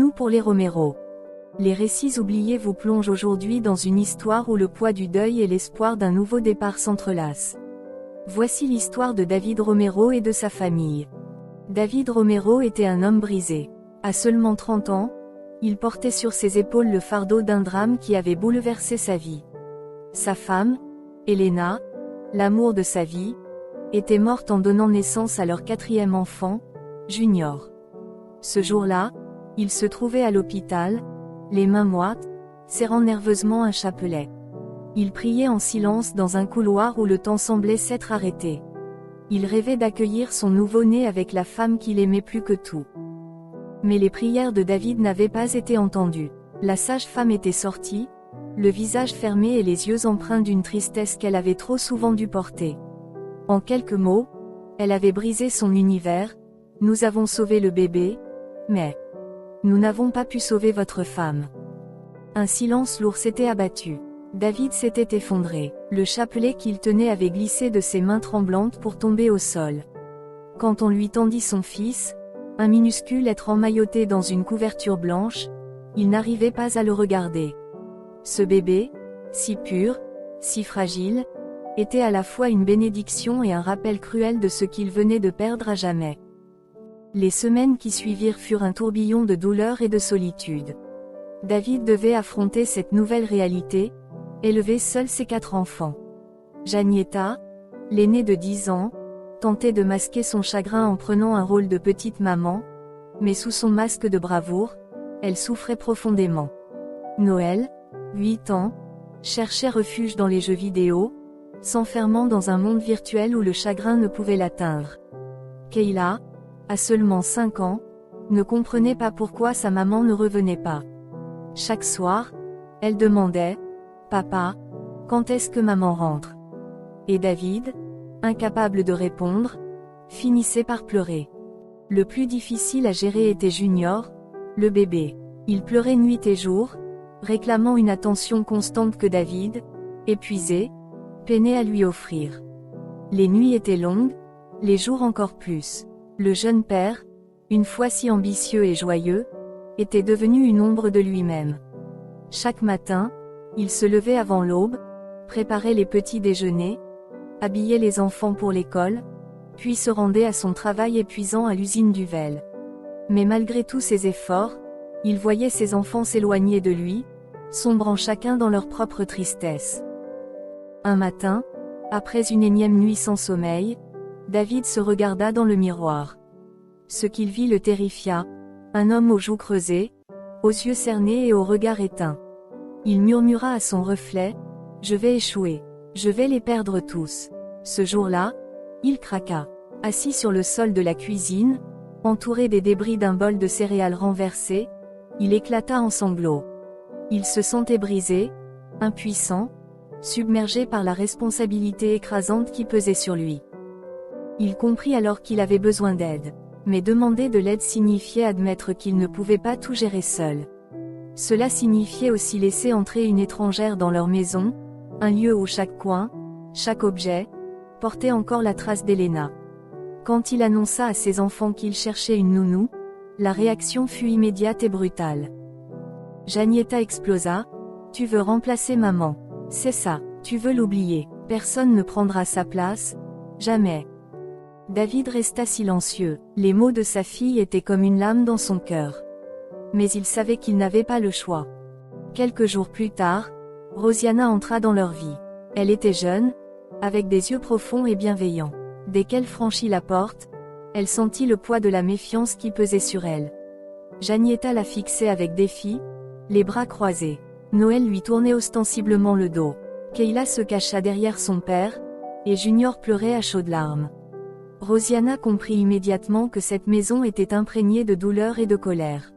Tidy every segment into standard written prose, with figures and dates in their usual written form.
nous pour les Romero. Les récits oubliés vous plongent aujourd'hui dans une histoire où le poids du deuil et l'espoir d'un nouveau départ s'entrelacent. Voici l'histoire de David Romero et de sa famille. David Romero était un homme brisé. À seulement 30 ans, il portait sur ses épaules le fardeau d'un drame qui avait bouleversé sa vie. Sa femme, Elena, l'amour de sa vie, était morte en donnant naissance à leur 4e enfant, Junior. Ce jour-là, il se trouvait à l'hôpital, les mains moites, serrant nerveusement un chapelet. Il priait en silence dans un couloir où le temps semblait s'être arrêté. Il rêvait d'accueillir son nouveau-né avec la femme qu'il aimait plus que tout. Mais les prières de David n'avaient pas été entendues. La sage-femme était sortie, le visage fermé et les yeux empreints d'une tristesse qu'elle avait trop souvent dû porter. En quelques mots, elle avait brisé son univers. « Nous avons sauvé le bébé, mais nous n'avons pas pu sauver votre femme. » Un silence lourd s'était abattu. David s'était effondré. Le chapelet qu'il tenait avait glissé de ses mains tremblantes pour tomber au sol. Quand on lui tendit son fils, un minuscule être emmailloté dans une couverture blanche, il n'arrivait pas à le regarder. Ce bébé, si pur, si fragile, était à la fois une bénédiction et un rappel cruel de ce qu'il venait de perdre à jamais. Les semaines qui suivirent furent un tourbillon de douleur et de solitude. David devait affronter cette nouvelle réalité, élever seul ses 4 enfants. Janietta, l'aînée de 10 ans, tentait de masquer son chagrin en prenant un rôle de petite maman, mais sous son masque de bravoure, elle souffrait profondément. Noël, 8 ans, cherchait refuge dans les jeux vidéo, s'enfermant dans un monde virtuel où le chagrin ne pouvait l'atteindre. Kayla, à seulement 5 ans, ne comprenait pas pourquoi sa maman ne revenait pas. Chaque soir, elle demandait « Papa, quand est-ce que maman rentre ?» Et David, incapable de répondre, finissait par pleurer. Le plus difficile à gérer était Junior, le bébé. Il pleurait nuit et jour, réclamant une attention constante que David, épuisé, peinait à lui offrir. Les nuits étaient longues, les jours encore plus. Le jeune père, une fois si ambitieux et joyeux, était devenu une ombre de lui-même. Chaque matin, il se levait avant l'aube, préparait les petits déjeuners, habillait les enfants pour l'école, puis se rendait à son travail épuisant à l'usine d'Uvel. Mais malgré tous ses efforts, il voyait ses enfants s'éloigner de lui, sombrant chacun dans leur propre tristesse. Un matin, après une énième nuit sans sommeil, David se regarda dans le miroir. Ce qu'il vit le terrifia, un homme aux joues creusées, aux yeux cernés et au regard éteint. Il murmura à son reflet, « Je vais échouer, je vais les perdre tous. » Ce jour-là, il craqua. Assis sur le sol de la cuisine, entouré des débris d'un bol de céréales renversé, il éclata en sanglots. Il se sentait brisé, impuissant, submergé par la responsabilité écrasante qui pesait sur lui. Il comprit alors qu'il avait besoin d'aide. Mais demander de l'aide signifiait admettre qu'il ne pouvait pas tout gérer seul. Cela signifiait aussi laisser entrer une étrangère dans leur maison, un lieu où chaque coin, chaque objet, portait encore la trace d'Elena. Quand il annonça à ses enfants qu'il cherchait une nounou, la réaction fut immédiate et brutale. Janietta explosa, « Tu veux remplacer maman. C'est ça, tu veux l'oublier. Personne ne prendra sa place, jamais. » David resta silencieux. Les mots de sa fille étaient comme une lame dans son cœur. Mais il savait qu'il n'avait pas le choix. Quelques jours plus tard, Rosianna entra dans leur vie. Elle était jeune, avec des yeux profonds et bienveillants. Dès qu'elle franchit la porte, elle sentit le poids de la méfiance qui pesait sur elle. Janietta la fixait avec défi, les bras croisés. Noël lui tournait ostensiblement le dos. Kayla se cacha derrière son père, et Junior pleurait à chaudes larmes. Rosianna comprit immédiatement que cette maison était imprégnée de douleur et de colère.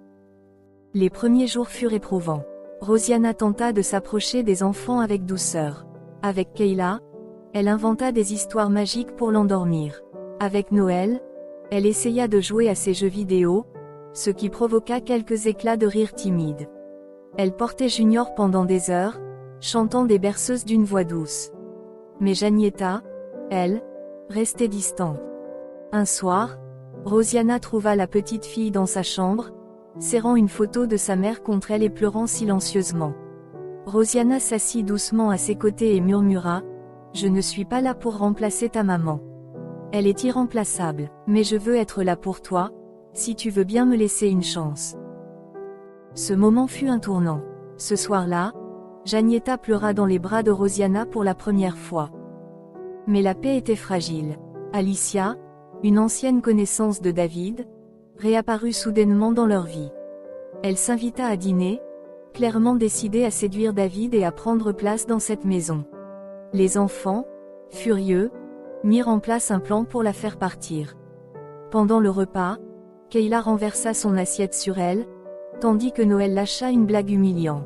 Les premiers jours furent éprouvants. Rosianna tenta de s'approcher des enfants avec douceur. Avec Kayla, elle inventa des histoires magiques pour l'endormir. Avec Noël, elle essaya de jouer à ses jeux vidéo, ce qui provoqua quelques éclats de rire timides. Elle portait Junior pendant des heures, chantant des berceuses d'une voix douce. Mais Janietta, elle, restait distante. Un soir, Rosianna trouva la petite fille dans sa chambre, serrant une photo de sa mère contre elle et pleurant silencieusement. Rosiana s'assit doucement à ses côtés et murmura « Je ne suis pas là pour remplacer ta maman. Elle est irremplaçable, mais je veux être là pour toi, si tu veux bien me laisser une chance. » Ce moment fut un tournant. Ce soir-là, Janietta pleura dans les bras de Rosiana pour la première fois. Mais la paix était fragile. Alicia, une ancienne connaissance de David, réapparut soudainement dans leur vie. Elle s'invita à dîner, clairement décidée à séduire David et à prendre place dans cette maison. Les enfants, furieux, mirent en place un plan pour la faire partir. Pendant le repas, Kayla renversa son assiette sur elle, tandis que Noël lâcha une blague humiliante.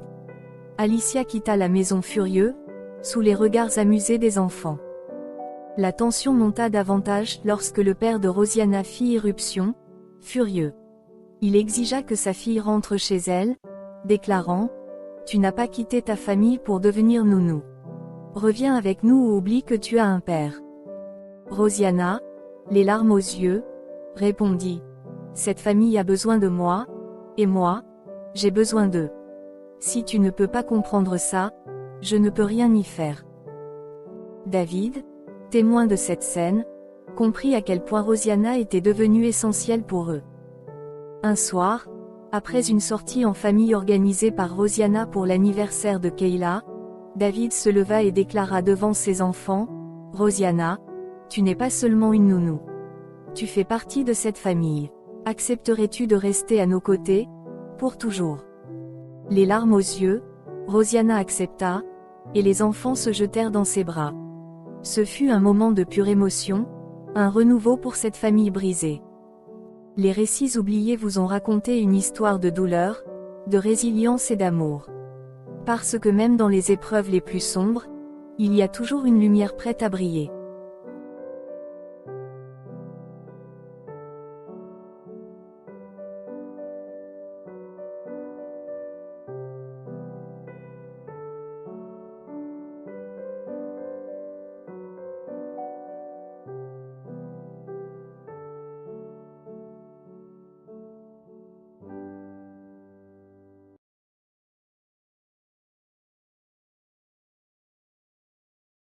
Alicia quitta la maison furieux, sous les regards amusés des enfants. La tension monta davantage lorsque le père de Rosiana fit irruption, furieux. Il exigea que sa fille rentre chez elle, déclarant « Tu n'as pas quitté ta famille pour devenir nounou. Reviens avec nous ou oublie que tu as un père. » Rosiana, les larmes aux yeux, répondit « Cette famille a besoin de moi, et moi, j'ai besoin d'eux. Si tu ne peux pas comprendre ça, je ne peux rien y faire. » David, témoin de cette scène, comprit à quel point Rosiana était devenue essentielle pour eux. Un soir, après une sortie en famille organisée par Rosiana pour l'anniversaire de Kayla, David se leva et déclara devant ses enfants « Rosiana, tu n'es pas seulement une nounou. Tu fais partie de cette famille. Accepterais-tu de rester à nos côtés, pour toujours ?» Les larmes aux yeux, Rosiana accepta, et les enfants se jetèrent dans ses bras. Ce fut un moment de pure émotion, un renouveau pour cette famille brisée. Les récits oubliés vous ont raconté une histoire de douleur, de résilience et d'amour. Parce que même dans les épreuves les plus sombres, il y a toujours une lumière prête à briller.